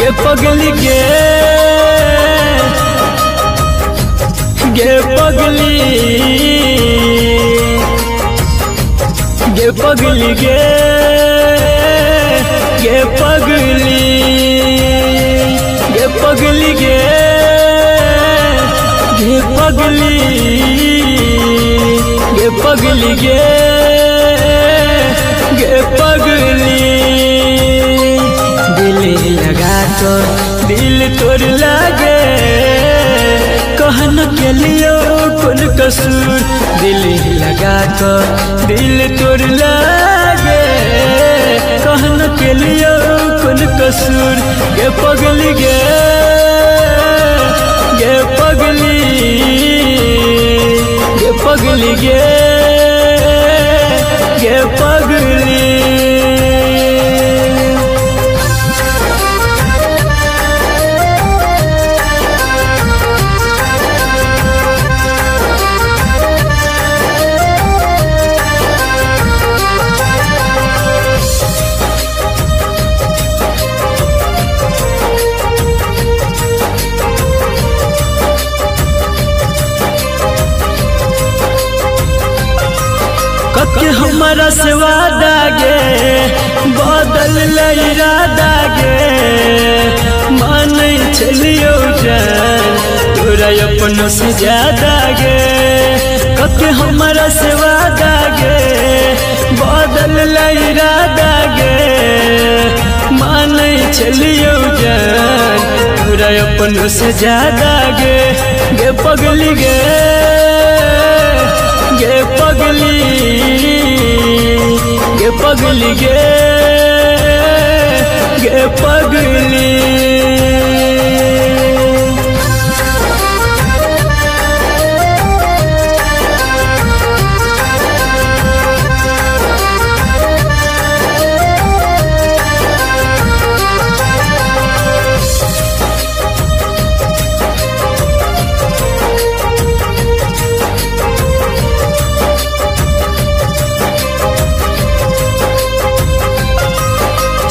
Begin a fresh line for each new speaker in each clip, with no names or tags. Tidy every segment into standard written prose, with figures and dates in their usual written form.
गे पगली गे पगली गे पगली गे पगली पगली गे पगली पगली गे पगली दिल लगा तो दिल तोड़ लागे कहन के लिए कौन कसूर दिल लगा तो दिल तोड़ लागे कहन के लिए कौन कसूर गे पगली गे पगली पगली गे पगली के हमारा से वादा गे बदल इरादा गे मान चलियो जान तोरा अपन से ज्यादा गे के हमारा से वादा गे बदल इरादा गे मान चलियो जान तोरा अपन से ज्यादा गे पगली गे पगली पगली गे पगली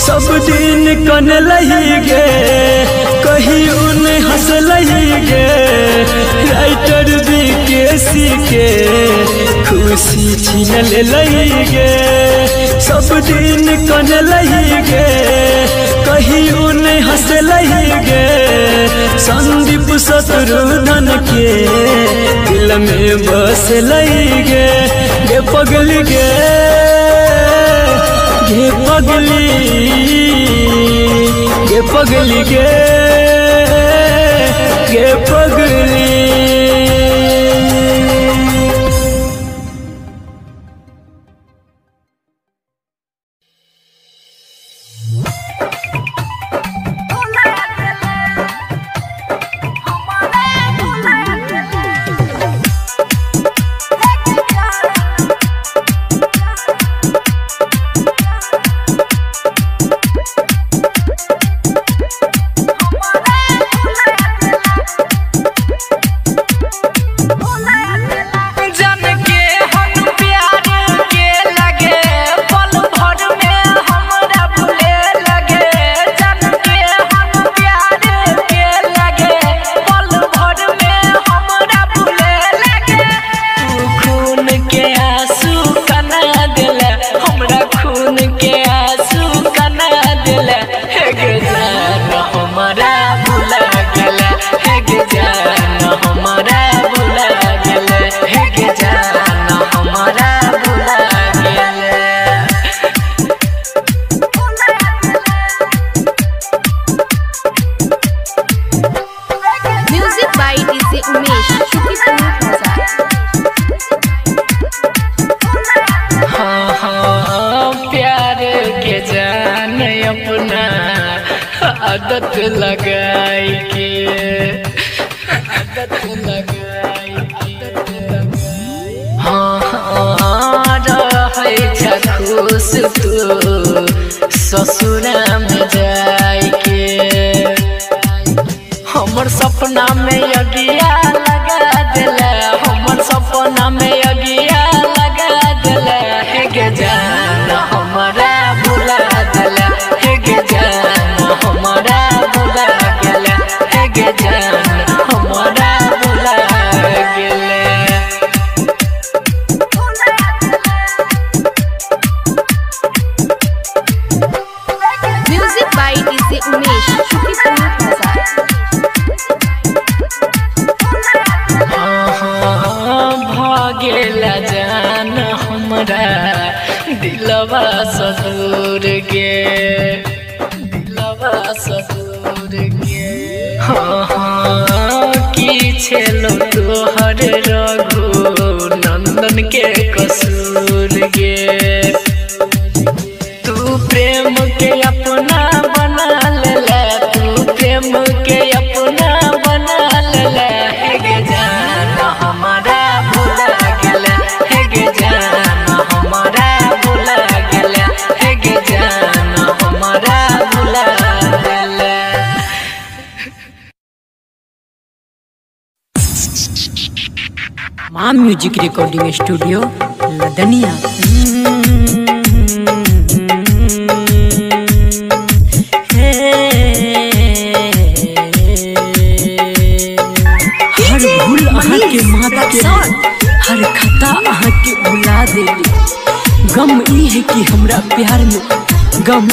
सब दिन कन लही गे कहीं उन हंस लही गे राइटर बीकेसी के खुशी छीन ले लही गे सब दिन कन लही गे कहीं उन हंस लही गे संदीप शत्रुघ्न के दिल में बस लही गे पगली गे पगली पगली गे पगली आदत लगाई के हाँ रहे खुश तू ससुरा में जाई के हमर सपना में अगिया लगा दिला हमर सपना में अगिया लगा दिला हे गे जान हमारा भुला दिला हे गे जान हमारा भुला गेला जान हमरा दिलवा सदूर गे दिलवा सदूर गे की छेलो तोहर रघु नंदन के कसूर गे तू प्रेम के अपना बना ले तू प्रेम के अपना बना ले हे जान हमारा भुला गेला हे जान हमारा भुला गेला हे जान हमारा भुला गेला।
माँ म्यूजिक रिकॉर्डिंग स्टूडियो लदनिया। हर भूल अहाँ के माफ के हर खता अहाँ के भुला देली। गम ई है कि हमरा प्यार में गम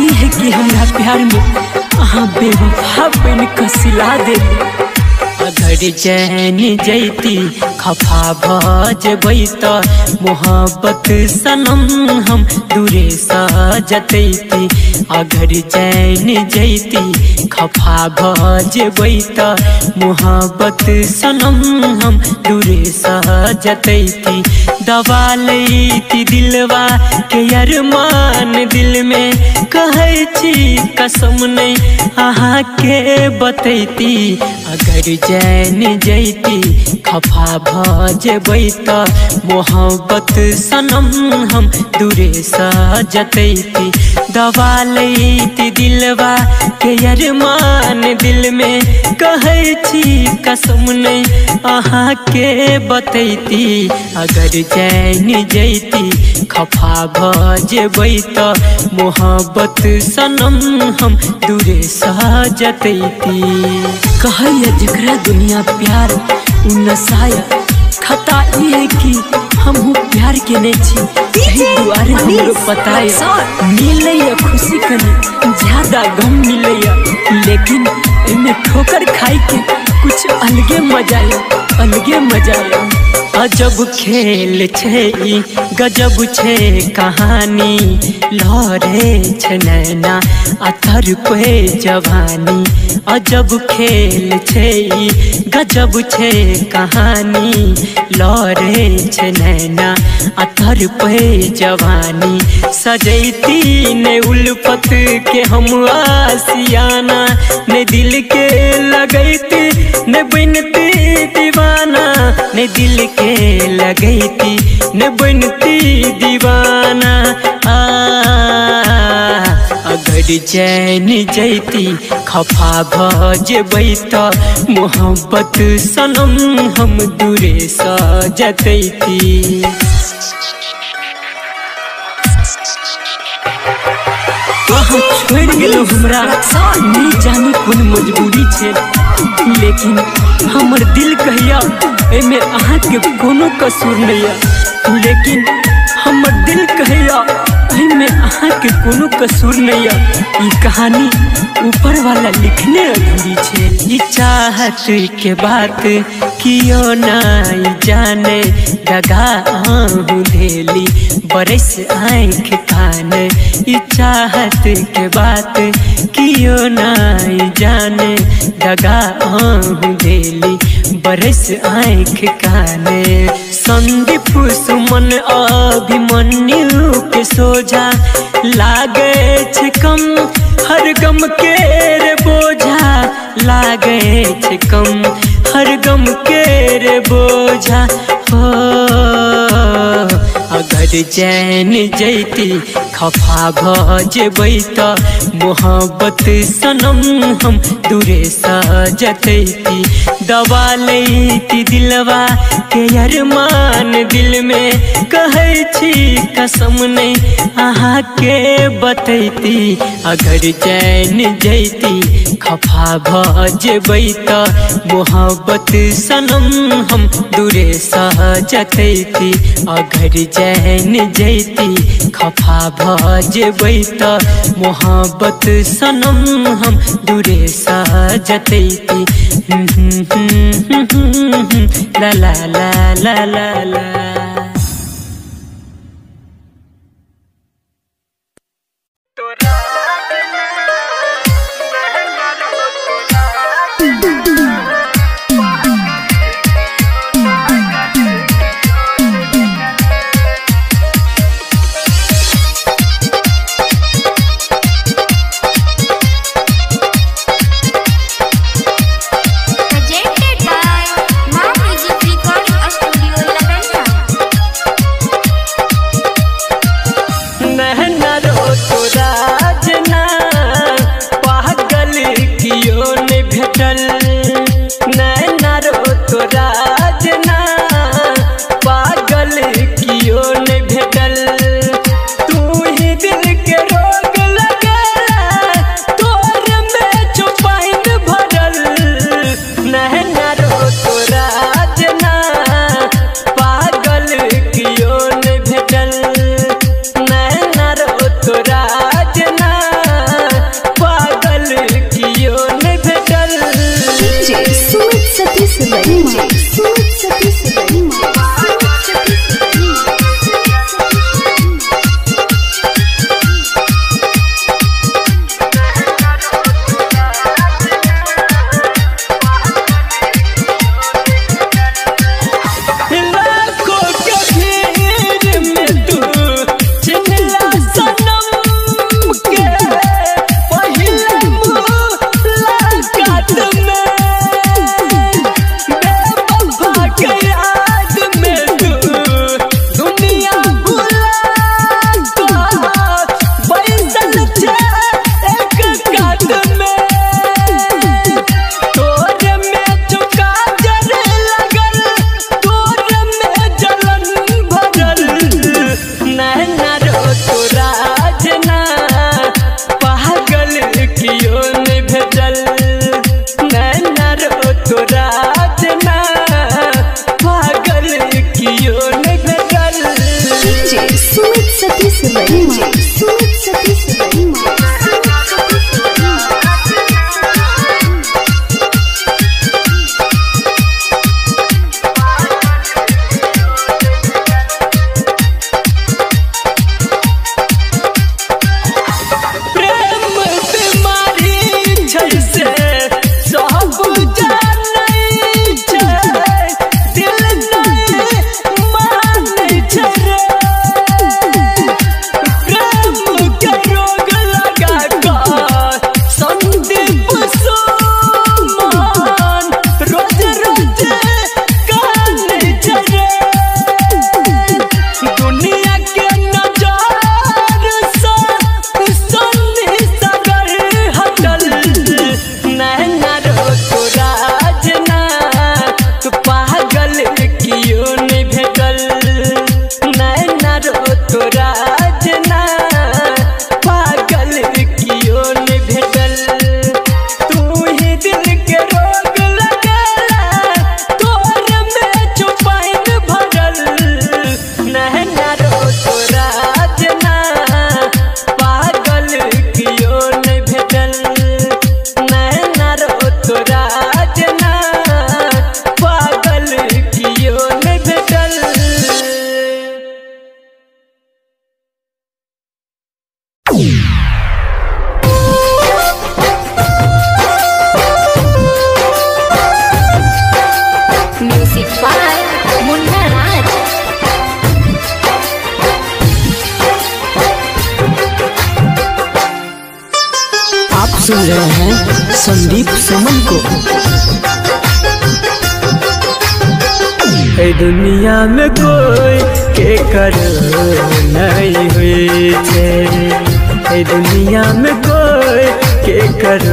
ई है कि हमरा प्यार में अहाँ बेवफा बन के सिला देली। अगर चैन जैती खफा भजबै त मोहब्बत सनम हम दूरे सजतैती। अगर चैन जैती खफा भजबै त मोहब्बत सनम हम दूरे सजतैती। दबा लैती दिलवा के अरमान दिल में कहै छी कसम नहीं अहाँ के बतैती। अगर चैन जैती खफा भजबै त मोहब्बत सनम हम दूरे सजतैती। दबा लैती दिलवा के अरमान दिल में कहै छी कसम नहीं अहाँ के बतैती। अगर चैन जैती खफा भजबै त मोहब्बत सनम हम दूरे सजतैती। कहैया जकरा दुनिया प्यार उ नसाया खता ई है कि हम प्यार के नहीं छी यही दुआरे हमरो पताया। मिलैया खुशी कनी ज्यादा गम मिलैया लेकिन इनमें ठोकर खाई के कुछ अलगे मजा अलगे मजा। अजब खेल छे गजब छे कहानी लहरे छे नैना अतर पे जवानी। अजब खेल छे गजब छे कहानी लहरे छे नैना अतर पे जवानी। सजैती ने उल्फत के हम आसियाना ने दिल के लगैती ने बनती दीवाना ने दिल के लगैती ने बनती दीवाना। अगर चैन जैती खफा भजबै त मोहब्बत सनम हम दूरे सजतैती। छोड़ गेलो हमरा नहीं जानी कोन मजबूरी छे लेकिन हमर दिल कहिया एमे अहाँ के कोनो कसूर नहीं लेकिन हमर दिल कहिया एमे अहाँ के कोनो कसूर नहीं। ई कहानी ऊपर वाला लिखने अधूरी छे। ई चाहत के बात कियो नहीं जाने दगा आहू धेली बरस आँख कान। ई चाहत के बात कियो नहीं जाने दगा आहू धेली बरस आँख कान। संदीप सुमन अभिमन्यु के सोझा लागे छे कम हर गम के रे बोझा लागे छे कम हर गम के रे बोझा हो। अगर चैन जैती खफा भजबै त मोहब्बत सनम हम दूरे सजतैती। दबा लैती दिलवा के अरमान दिल में कहै छी कसम नहीं अहाँ के बतैती। अगर चैन जैती खफा भजबै त मोहब्बत सनम हम दूरे सजतैती। अगर चैन जैती खफा भजबै त मोहब्बत सनम हम दूरे सजतैती। ला ला ला ला ला ला। सुन रहे हैं संदीप सुमन को। दुनिया में कोई के कर नहीं हुई थे, दुनिया में कोई के कर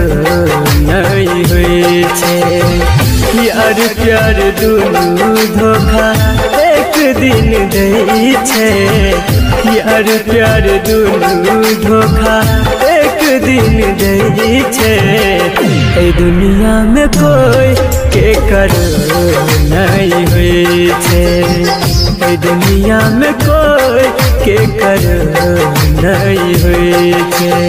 नहीं हुई थे। यार प्यार दुनू धोखा एक दिन दई छे, यार प्यार दुनू धोखा एक दिन दई छे। दुनिया में कोई के कर नहीं हुई छे, दुनिया में कोई के कर नहीं हुई छे।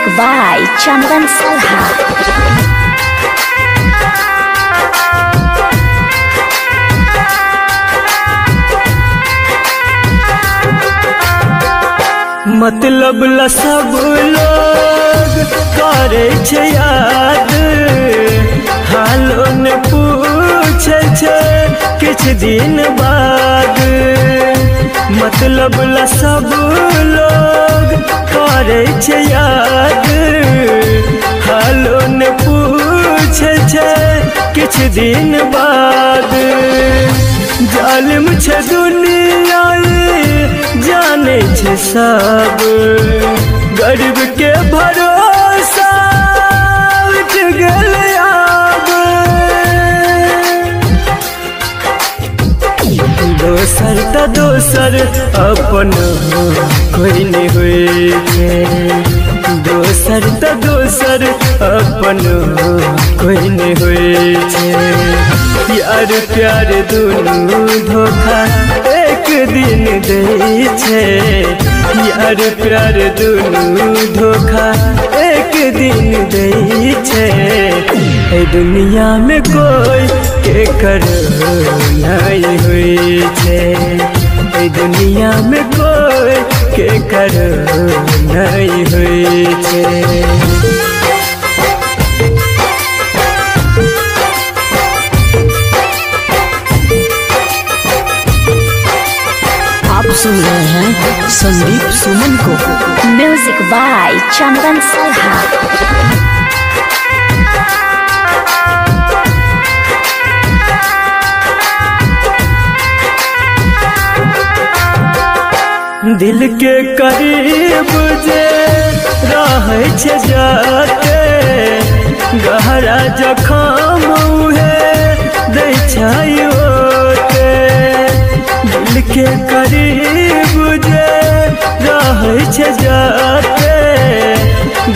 Music by Chandan Salha.
मतलब ला सब लोग करे छे याद, हालो ने पूछे छे किछ दिन बाद। मतलब ला सब लोग करे छे याद, हालो ने पूछे छे किछ दिन बाद। जालिम छे दुनिया जाने छे सब, गरीब के भरोसा उठ गल आब। दोसर त दोसर अपन कोई नहीं हुए छे, दोसर त दोसर अपन कोई नहीं हुए छे। यार प्यार दुनू धोखा एक दिन दे छे, यार प्यार दुनू धोखा एक दिन दे छे। ए दुनिया में कोई के कर नहीं हुई छे, ए दुनिया में कोई के कर नहीं हुई छे।
आप सुन रहे हैं संदीप सुमन को। म्यूजिक बाय चंदन सलहा।
दिल के करीब जे रहे छे जाते, गहरा जखम उहे दै छै ओते। दिल के करीब जे रहे छे जाते,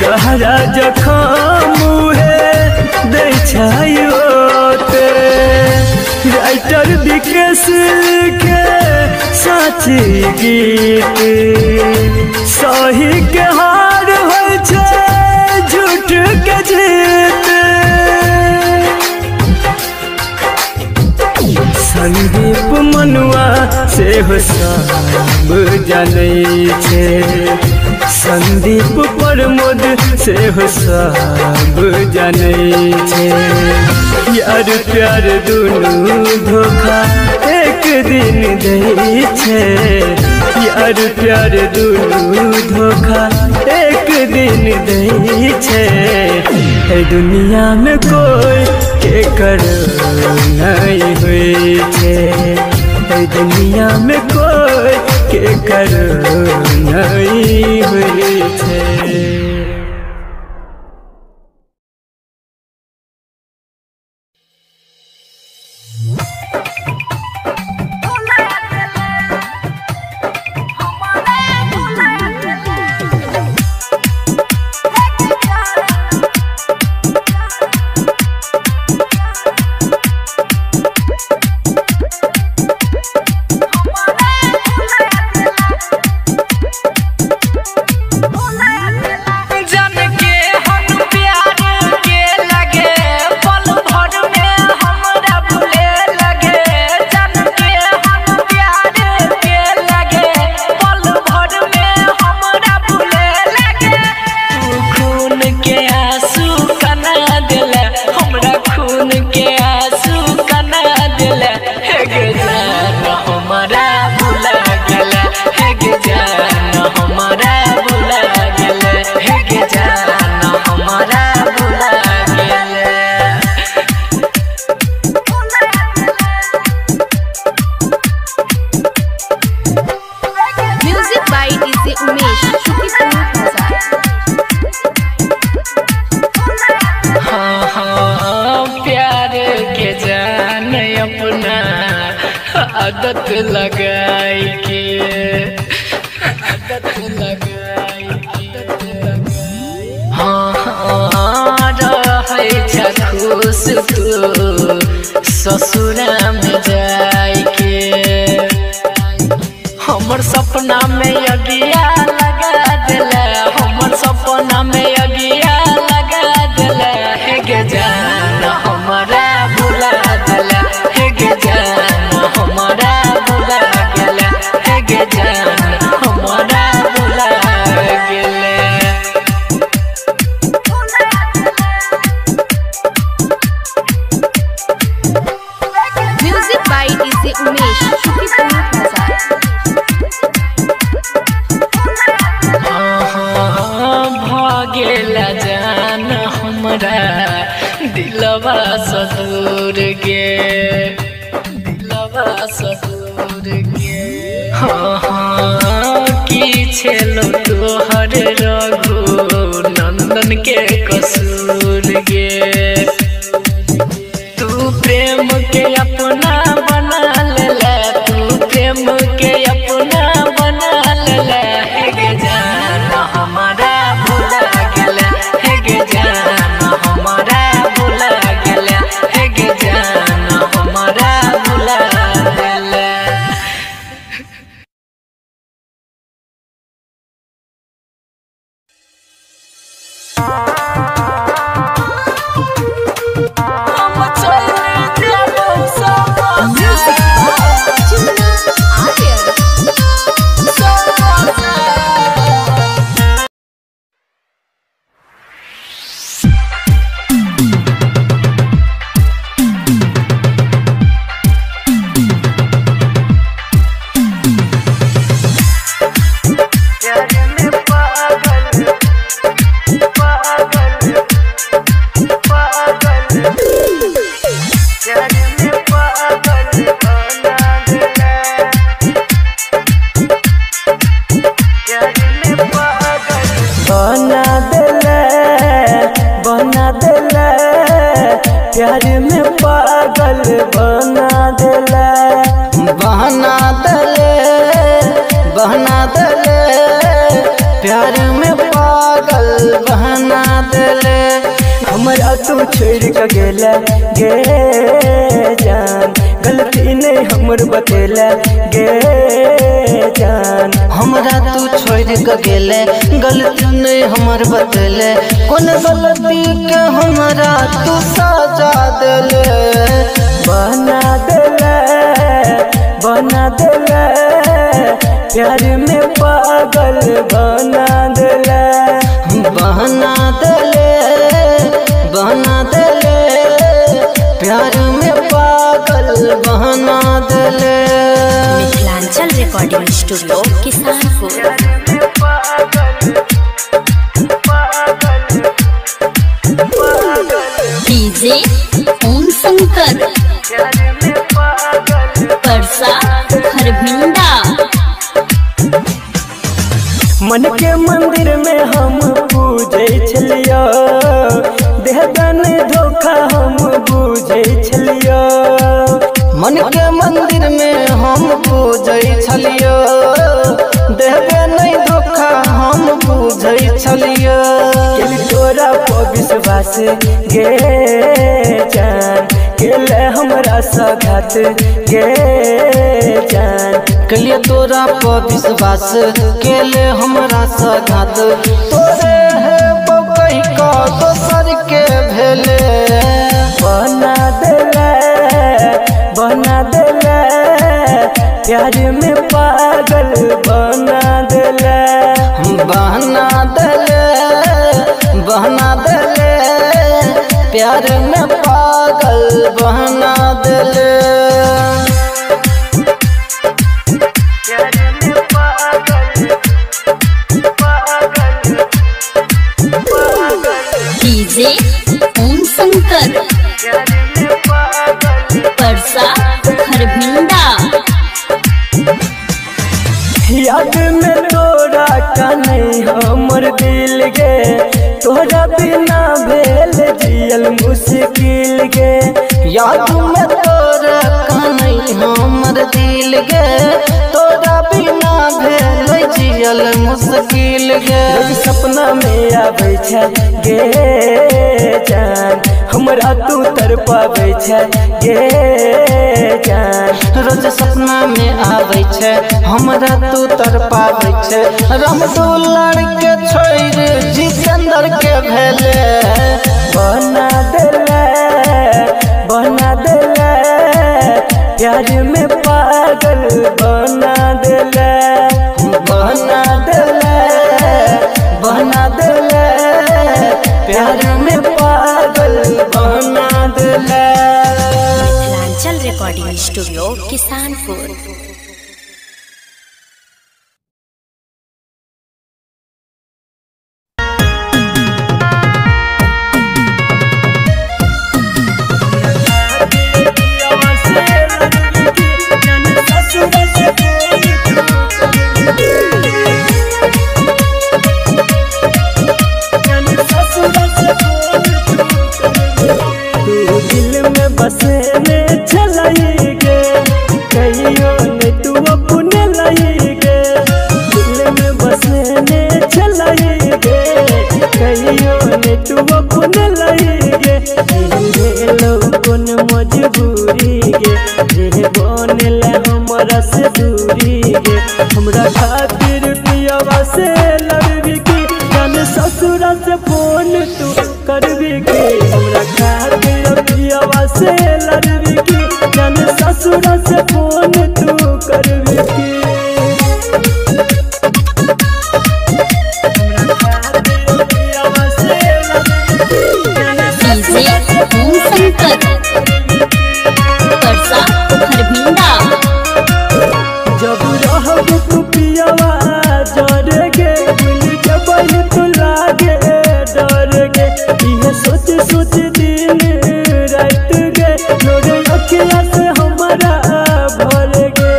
गहरा जखम उहे दै छै ओते। राइटर विकेश के साची गीत, सही के हार होय छै झूठ के जीत। संदीप मनुआ से हो सब जानै छे, संदीप प्रमोद से हो सब जानै छे। यार प्यार दुनू धोखा एक दिन दे छे, यार प्यार दुनू धोखा एक दिन दे छे। ए दुनिया में कोई के कर नहीं हुई छे, ए दुनिया में कोई के कर नहीं हुई छे।
आदत लगाई के रहे खुश तू ससुरा में जाई के। हमर सपना में अगिया लगा दिला, हमर सपना में पीछे लो तोहर रघु नंदन के कसूर गे तू प्रेम के अपना बना ले तू प्रेम के अपना बना ले हे गे जान हमारा भुला गेले हे गे जान हमारा भुला गेले हे गे जान हमारा भुला गेले।
प्यार में पागल बना देला बहना दले बहना दले प्यार में पागल बहना दले हमरा तू छोड़ के गेला गे जान गलती नहीं हमर बतेला गे जान हमरा तू छोड़ के गेले गलती नहीं हमर बतेले कौन गलती के हमरा तू सजा देले बना देले प्यार में पागल बना देले बना देले प्यार में पागल बना देले।
Mithilanchal recording studio Kisanpur. DJ Om Shankar Parsa Harbhinda.
मन के मंदिर में हम पूजे छलियो देहदान धोखा हम पूजे छलियो मन के मंदिर में हम पूजे छलियो देहबे नहीं धोखा हम पूजे छलियो तोरा पर विश्वास गे जान केले हमरा सघात गे जान कलिए तोरा पर विश्वास केले हमरा सघात तोरे है बकई का दोसर के भेले बना देले प्यार में पागल बना देले प्यार में पागल बना देले।
डीजे ओम शंकर परसा हरभिंडा।
याद में तोरा का नहीं हमर दिल गे तोरा बिना भेल जियल मुश्किल गे याद में तोरा का नहीं हमर दिल गे तोरा बिना भेल जियल मुश्किल गे सपना में आबै छै गे जान हमरा तू तरपाबै छै गे जान रोज सपना में आबै छै हमरा तू तरपाबै छै रामदुलार के छोड़ जितेंद्र के भेले बना देले प्यार में पागल बना देले प्यार में पागल बना देले।
Mithilanchal recording studio Kisanpur.
तू अपन लइगे लोगन मजबूरी गे रे बनले हमरा से दूरी गे हमरा खातिर पियवा से लड़बी की जान ससुरा से फोन तू करबी की हमरा खातिर पियवा से लड़बी की जान ससुरा से फोन तू करबी की जब रहब तू पियवा जर गे दिल के बही तू लागे डर गे इहे सोच सोच दिन रात गे लोरे अखिया से हमारा भर गे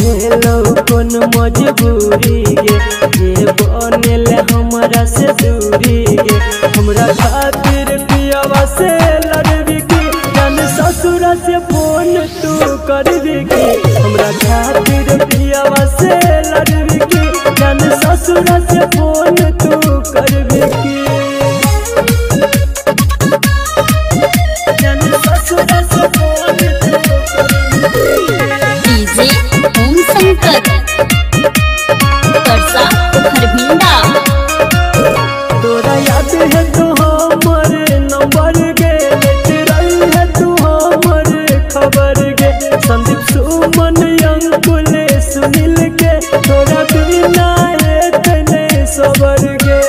भेलो कौन मजबूरी गे ये बनले हमरा से दूरी गे हमरा खातिर पियवा से लड़बी की जान ससुरा से फोन तू करबी की हमरा खातिर पियवा से लड़बी की जान ससुरा से फोन तू करबी की जान ससुरा से फोन तू
डीजे ओम शंकर परसा खरभिंडा।
तोरा याद है तो हमर नंबर गे लेते रही है तू हमर खबर गे संदीप सुमन अंकुल सुनील के तोरा बिना इतने सबर गे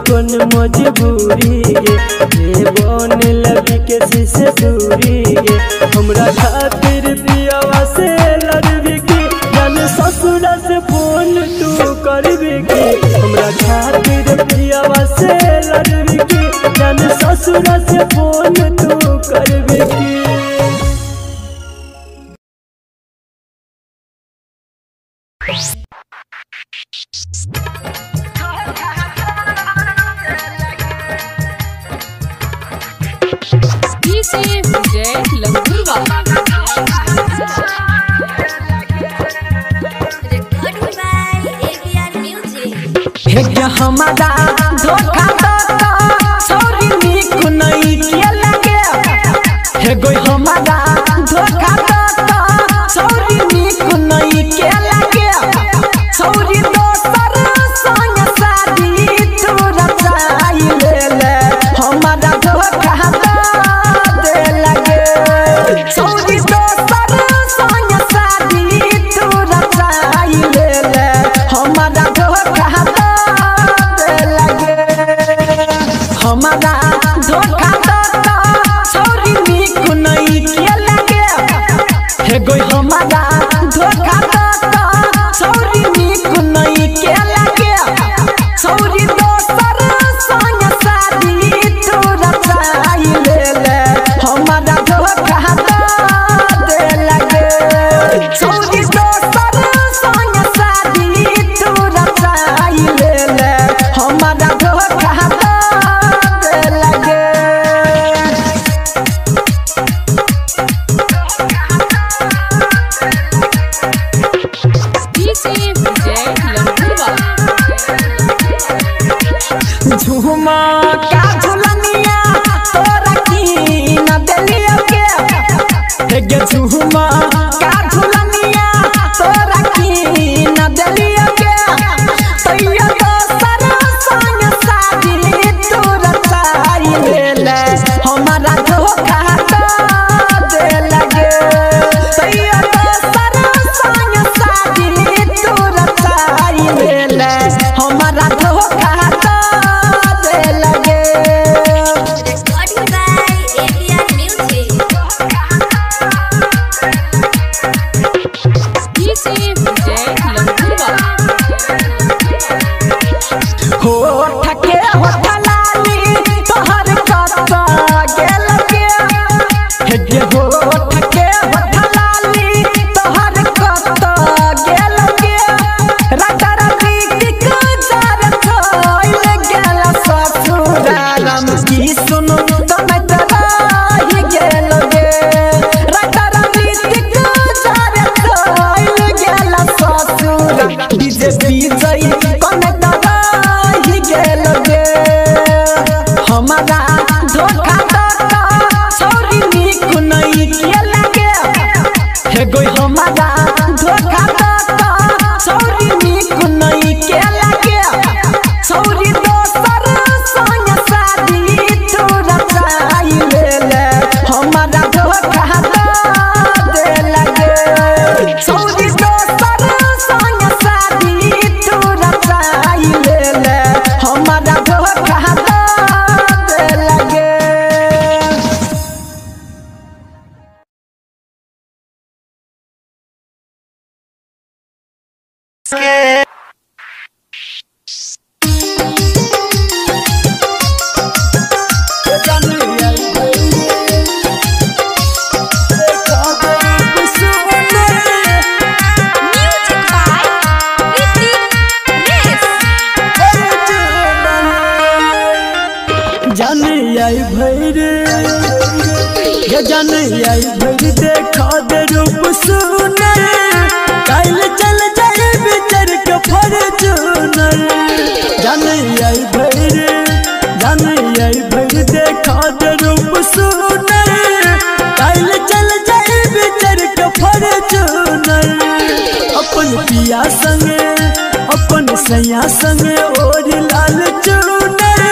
कौन मजबूरी गे ये बन लगी के से दूरी गे हमरा खातिर पियवा से लड़बी की जान ससुरा से फोन तू करबी की हमरा खातिर पियवा से लड़बी की जान ससुरा से फोन तू करबी की
हमारा धोखा तो सॉरी निक नहीं के लगे हे गो हमारा धोखा तो सॉरी निक नहीं के लगे सॉरी दोसर संग शादी तू रचाई ले हमारा धोखा तो दे लगे सॉरी दोसर संग शादी तू रचाई ले हमारा धोखा हमारा धोखा तो सॉरी निक नहीं के लगे हे गो हमारा धोखा तो सॉरी निक नहीं के लगे सॉरी दोसर संग शादी तू रचाई ले हमारा धोखा तो दे लगे सॉरी दोसर संग शादी तू रचाई ले हमारा धोखा झूमा का झुलनिया तोरा की न देलियो के गे झूमा का झुलनिया तोरा की न देलियो के तैया दोसर संग शादी तू रचाई ले हमारा धोखा तो दे लगे तैया दोसर संग शादी तू रचाई ले हमारा धोखा एगो हमारा धोखा दाता सौरी निक नहीं के लगे सौरी दोसर संग शादी तोरा चाहिए ले हमारा धोखा दे लगे सौरी दोसर संग शादी तोरा चाहिए ले हमारा धोखा दे लगे। जाने आई भर देखा दे रूप सुने काल चल जाए बिचर के फॉर्च्यूनर जाने आई भर देखा दे रूप सुने काल चल जाए बिचर के फॉर्च्यूनर अपन पिया संगे अपन सैया संगे और लाल चूनर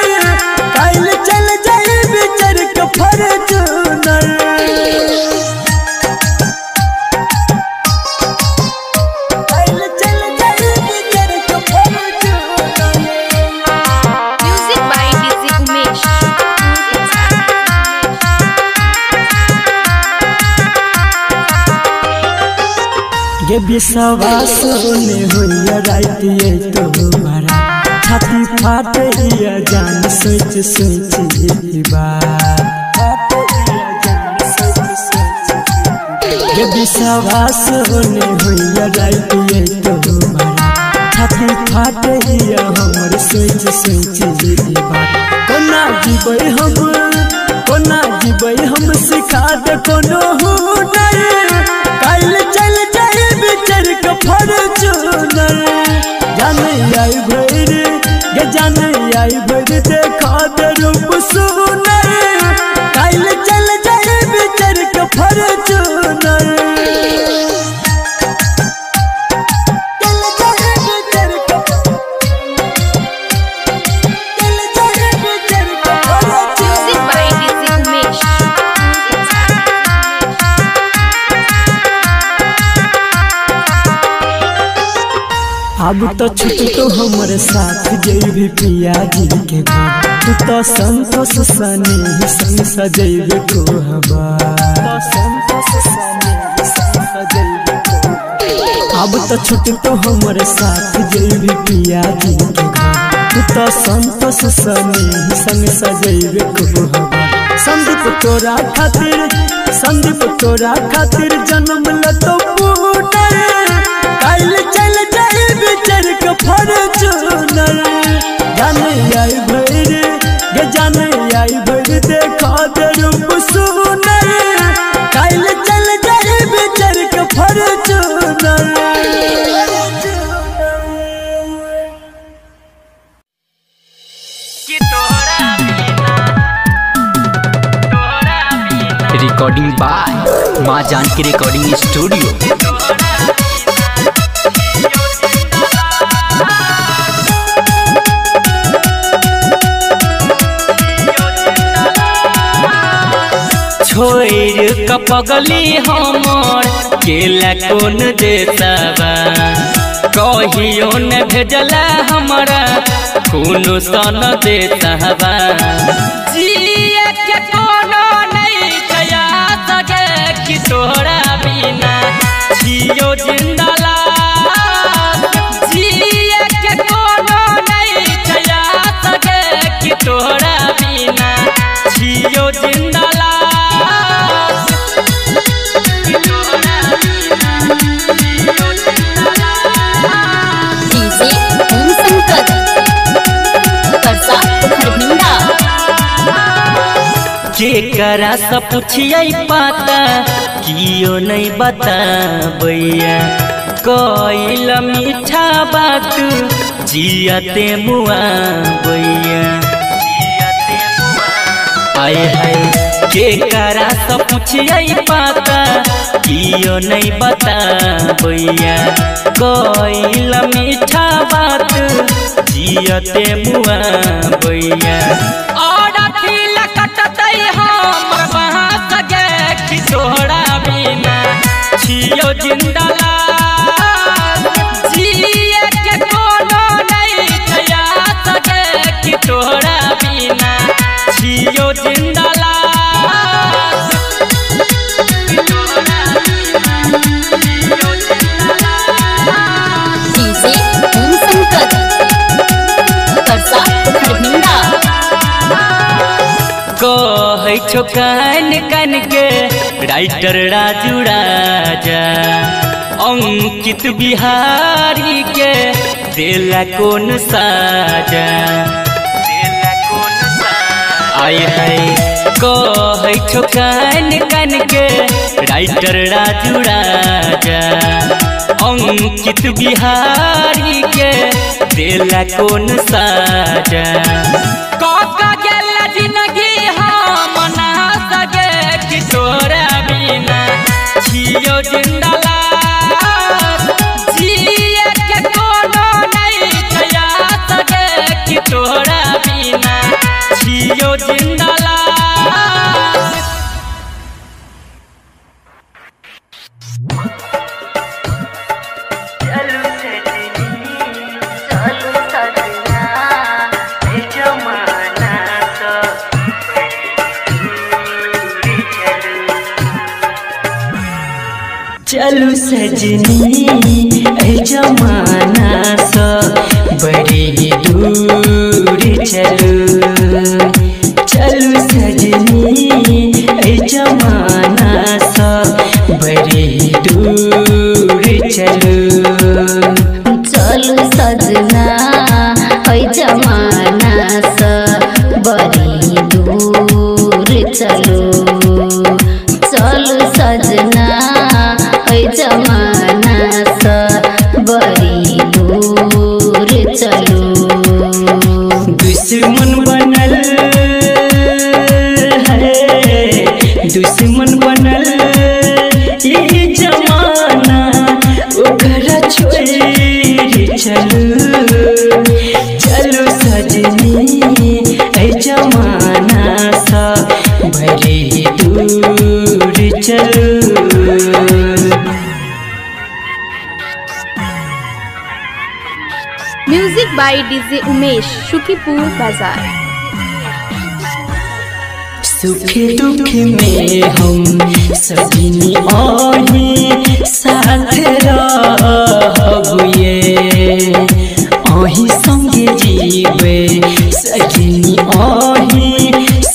काल चल जाए बिचर के फॉर्च्यूनर ये विश्वास ने होइया रात ये तो हमारा छाती फाटे या जान सोच ये विश्वास ने होइया रात ये तो हमारा छाती फाटे या हमर सोच कोना जीबै हम सिखा दे कोनो हुनर काल चल जाए बिचर के फॉर्च्यूनर जाने आई भर देखा दे रूप सुनर काल चल जाए बिचर के फॉर्च्यूनर अब तो छुट तो हमारे साथ जैबे पिया जी के घर तू तो संतोष सने संग सजैबे को हवा अब तो छुट तो हमारे साथ जैबे पिया जी के घर तू तो संतोष सने संग सजैबे को हवा संदीप तोरा खातिर जन्म लतो पुटर काल चल जाए बिचर के फॉर्च्यूनर जाने आई भर देखा दे रूप सुनर काल चल जाए बिचर के फॉर्च्यूनर।
रिकॉर्डिंग बाय माँ जानकी रिकॉर्डिंग स्टूडियो। छोड़ कपगली हमर केला कोन देसबा कहियो न भेजला हमरा कोनो सन देसबा जिए के कोनो नहीं कया सके कि तोरा बिना जियो जिंदला जिए के कोनो नहीं कया सके कि तोरा बिना जियो जिंदला केकरा से पूछिए पता कियो नहीं बताबैया कइल मीठा बात जियते मुआ बैया आए है के करा सब पूछिए पता कियो नहीं बता भैया कोइल मीठा बात जियते मुआ भैया और अखिल कटतै हम वहाँ सगे कि तोहरा बिना छियो जिंदला जिए के कोनो नहीं थया सगे कि तोहरा बिना छियो जिंदला
डीजे ओम संकट परसा खरभिंडा
कहै छो कान कान के राइटर राजू राजा अंकित बिहारी के देला कौन साजा आय है कहै छो कान कान के राइटर राजू राजा अंकित बिहारी के देला कौन साजा काका गेला जिंदगी हम ना सगे कि तोरा बिना छियो जिंदला जिए के कोनो नहीं थया सगे कि तोरा बिना छियो जिंदला चलू सजनी ऐ जमाना सा बड़ी दूर चलू चलू सजनी ऐ जमाना सा बड़ी दूर चलू
चलू सजना है जमाना सा बड़ी दूर चलो चलू सजना है जमाना सा बड़ी दूर चलो
दुश्मन बनल है दुश्मन बनल ये जमाना ओकरा छोड़ चलू चलू सजनी ऐ जमाना सा बड़ी दूर चलू
music by DJ Umesh Shukipur बाजार।
सुख दुख में हम सजनी आही साथ रहबुए आही संगे जीवे सजनी आही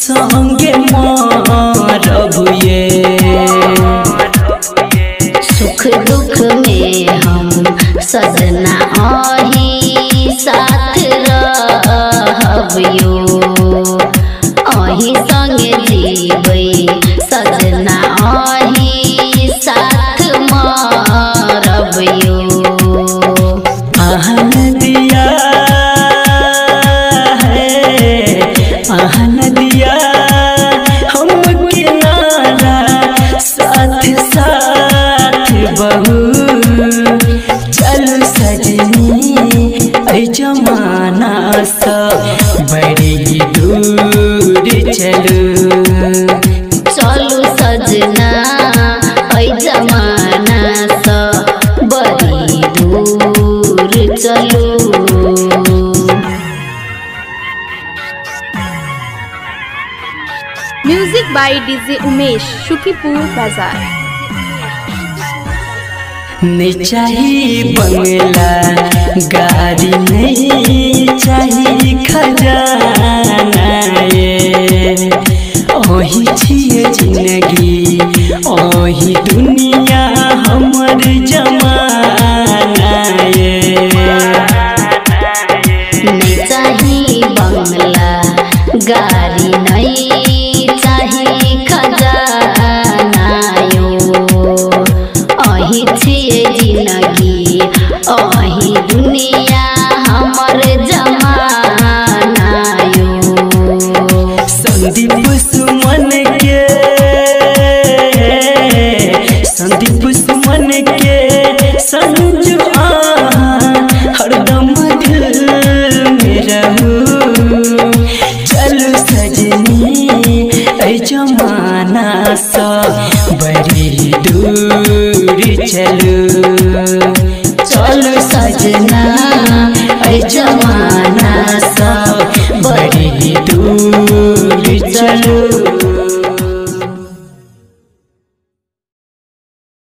संगे मारबुए
सुख दुख में हम सजना आही साथ रहबियो आही संगे जीवे सजना आही साथ मारबियो
आहन दिया है आहन दिया हम किनारा साथ साथ बहू चल सजनी ऐ जमाना सा बड़ी दूर चलू
चलू सजना ऐ जमाना सा बड़ी दूर चलो
music by DJ Umesh Shukipur बाजार।
नहीं चाहिए बंगला गाड़ी नहीं चाहिए खजाना ये ओही छिए जिंदगी ओही दुनिया हमर जमाना ये
नहीं चाहिए बंगला गाड़ी नहीं चाहिए खजाना यो अही छिए जिंदगी अही दुनिया हमर जमाना यो
संदीप सुमन के बड़ी दूर चलो
चलो सजना ऐ जवान